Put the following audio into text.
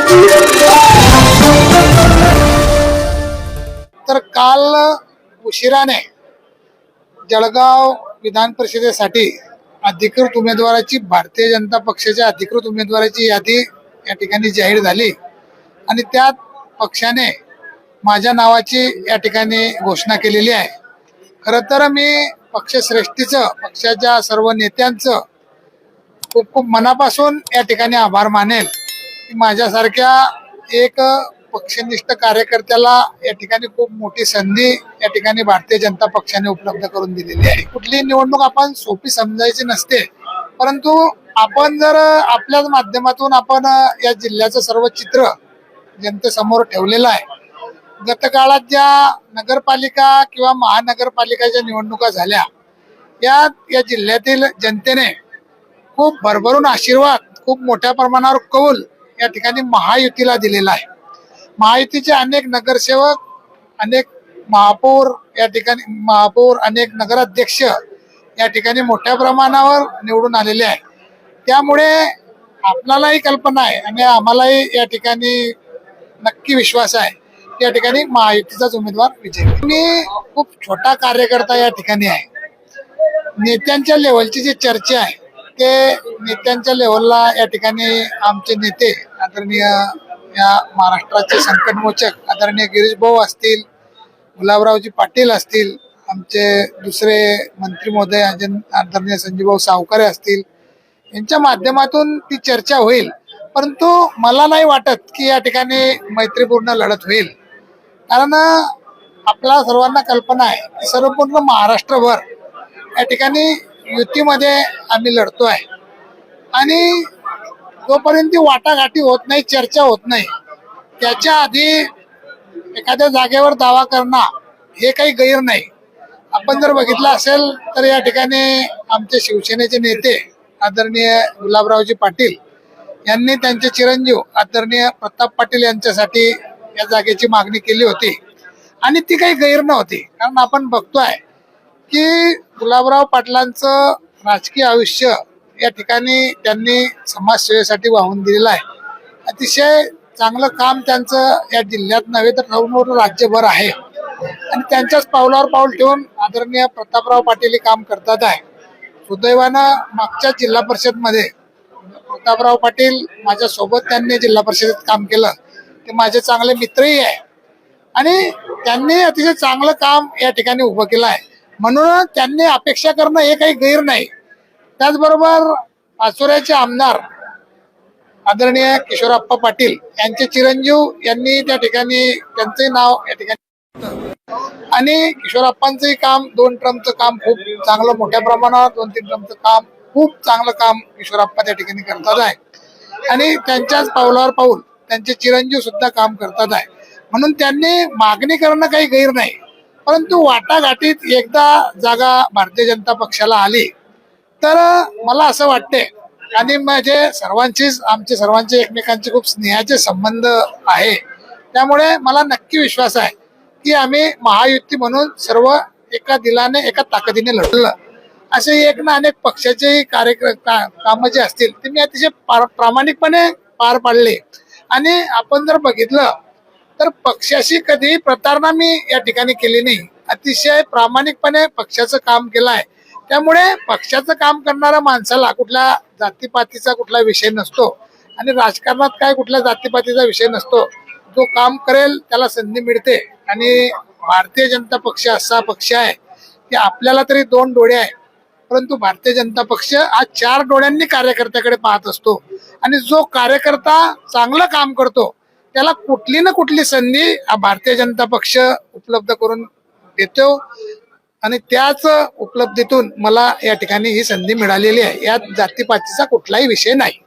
तर काल उशिराने जळगाव विधान परिषदेसाठी अधिकृत उमेदवाराची भारतीय जनता पक्षाच्या अधिकृत उमेदवाराची यादी या ठिकाणी जाहीर झाली आणि त्यात पक्षाने माझ्या नावाची या ठिकाणी घोषणा केलेली आहे। खरं तर मी पक्षश्रेष्ठीचं पक्षाच्या सर्व नेत्यांचं खूप खूप मनापासून या ठिकाणी आभार मानेल की माझ्यासारख्या एक पक्षनिष्ठ कार्यकर्त्याला या ठिकाणी खूप मोठी संधी या ठिकाणी भारतीय जनता पक्षाने उपलब्ध करून दिलेली आहे। कुठली निवडणूक आपण सोपी समजायची नसते, परंतु आपण जर आपल्याच माध्यमातून आपण या जिल्ह्याचं सर्व चित्र जनतेसमोर ठेवलेलं आहे। गत काळात ज्या नगरपालिका किंवा महानगरपालिकाच्या निवडणुका झाल्या या जिल्ह्यातील जनतेने खूप भरभरून आशीर्वाद, खूप मोठ्या प्रमाणावर कौल या ठिकाणी महायुतीला दिलेला आहे। महायुतीचे अनेक नगरसेवक, अनेक महापौर या ठिकाणी अनेक नगराध्यक्ष या ठिकाणी मोठ्या प्रमाणावर निवडून आलेले आहे। त्यामुळे आपल्यालाही कल्पना आहे आणि आम्हालाही या ठिकाणी नक्की विश्वास आहे की या ठिकाणी महायुतीचाच उमेदवार विजयी होईल। मी खूप छोटा कार्यकर्ता या ठिकाणी आहे। नेत्यांच्या लेवलची जी चर्चा आहे ते नेत्यांच्या लेवलला या ठिकाणी आमचे नेते आदरणीय या महाराष्ट्राचे संकटमोचक आदरणीय गिरीश भाऊ असतील, गुलाबरावजी पाटील असतील, आमचे दुसरे मंत्री महोदय आदरणीय संजीवभाऊ सावकारे असतील, यांच्या माध्यमातून ती चर्चा होईल। परंतु मला नाही वाटत की या ठिकाणी मैत्रीपूर्ण लढत होईल, कारण आपल्या सर्वांना कल्पना आहे की सर्वपूर्ण महाराष्ट्रभर या ठिकाणी युतीमध्ये आम्ही लढतोय आणि जोपर्यंत वाटाघाटी होत नाही, चर्चा होत नाही, त्याच्या आधी एखाद्या जागेवर दावा करणं हे काही गैर नाही। आपण जर बघितलं असेल तर या ठिकाणी आमचे शिवसेनेचे नेते आदरणीय गुलाबरावजी पाटील यांनी त्यांचे चिरंजीव आदरणीय प्रताप पाटील यांच्यासाठी या जागेची मागणी केली होती आणि ती काही गैर नव्हती। कारण आपण बघतोय की गुलाबराव पाटलांचं राजकीय आयुष्य या ठिकाणी त्यांनी समाजसेवेसाठी वाहून दिलेलं आहे। अतिशय चांगलं काम त्यांचं या जिल्ह्यात नव्हे तर संपूर्ण राज्यभर आहे आणि त्यांच्याच पावलावर पाऊल ठेवून आदरणीय प्रतापराव पाटील काम करतात आहे। सुदैवानं मागच्या जिल्हा परिषदमध्ये प्रतापराव पाटील माझ्या सोबत त्यांनी जिल्हा परिषदेत काम केलं, ते माझे चांगले मित्रही आहे आणि त्यांनी अतिशय चांगलं काम या ठिकाणी उभं केलं आहे। म्हणून त्यांनी अपेक्षा करणं हे काही गैर नाही। त्याचबरोबर पाचोऱ्याचे आमदार आदरणीय किशोरप्पा पाटील यांचे चिरंजीव यांनी त्या ठिकाणी त्यांचे नाव या ठिकाणी आणि किशोरप्पांचंही काम 2 टर्मचं काम खूप चांगलं मोठ्या प्रमाणावर 2-3 टर्मचं काम खूप चांगलं काम किशोरप्पा त्या ठिकाणी करतात आहे आणि त्यांच्याच पावलावर पाऊल त्यांचे चिरंजीव सुद्धा काम करतात आहे। म्हणून त्यांनी मागणी करणं काही गैर नाही, परंतु वाटाघाटीत एकदा जागा भारतीय जनता पक्षाला आली तर मला असं वाटते आणि आमचे सर्वांचे एकमेकांचे खूप स्नेहाचे संबंध आहे। त्यामुळे मला नक्की विश्वास आहे की आम्ही महायुती म्हणून सर्व एका दिलाने एका ताकदीने लढलं। असे एक ना अनेक पक्षाचे काम जे असतील ते मी अतिशय प्रामाणिकपणे पार पाडले आणि आपण जर बघितलं तर पक्षाशी कधी प्रतारणा मी या ठिकाणी केली नाही। अतिशय प्रामाणिकपणे पक्षाचं काम केलं आहे। त्यामुळे पक्षाचं काम करणाऱ्या माणसाला कुठल्या जातीपातीचा कुठला विषय नसतो आणि राजकारणात काय कुठल्या जातीपातीचा विषय नसतो। जो काम करेल त्याला संधी मिळते आणि भारतीय जनता पक्ष असा पक्ष आहे की आपल्याला तरी 2 डोळे आहे, परंतु भारतीय जनता पक्ष आज 4 डोळ्यांनी कार्यकर्त्याकडे पाहत असतो आणि जो कार्यकर्ता चांगलं काम करतो त्याला कुठली ना कुठली संधी भारतीय जनता पक्ष उपलब्ध करून देतो आणि त्याच उपलब्धीतून मला या ठिकाणी ही संधी मिळालेली आहे। यात जातीपातीचा कुठलाही विषय नाही।